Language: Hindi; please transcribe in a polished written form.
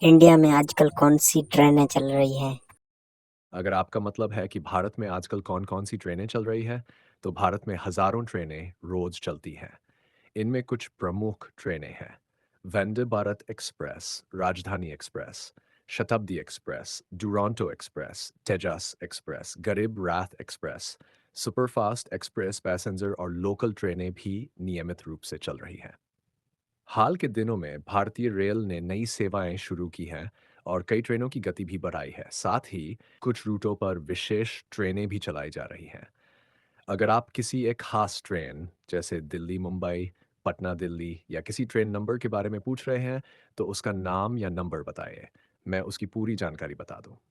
इंडिया में आजकल कौन सी ट्रेनें चल रही हैं? अगर आपका मतलब है कि भारत में आजकल कौन-कौन सी ट्रेनें चल रही हैं, तो भारत में हज़ारों ट्रेनें रोज़ चलती हैं। इनमें कुछ प्रमुख ट्रेनें हैं। वंदे भारत एक्सप्रेस, राजधानी एक्सप्रेस, शताब्दी एक्सप्रेस, दुरंतो एक्सप्रेस, तेजस एक्सप्रेस, गरीब राथ एक्सप्रेस, सुपरफास्ट एक्सप्रेस पैसेंजर और लोकल ट्रेनें भी नियमित रूप से चल रही हैं। हाल के दिनों में भारतीय रेल ने नई सेवाएं शुरू की हैं और कई ट्रेनों की गति भी बढ़ाई है। साथ ही कुछ रूटों पर विशेष ट्रेनें भी चलाई जा रही हैं। अगर आप किसी एक खास ट्रेन जैसे दिल्ली मुंबई, पटना दिल्ली या किसी ट्रेन नंबर के बारे में पूछ रहे हैं, तो उसका नाम या नंबर बताइए। मैं उसकी पूरी जानकारी बता दूं।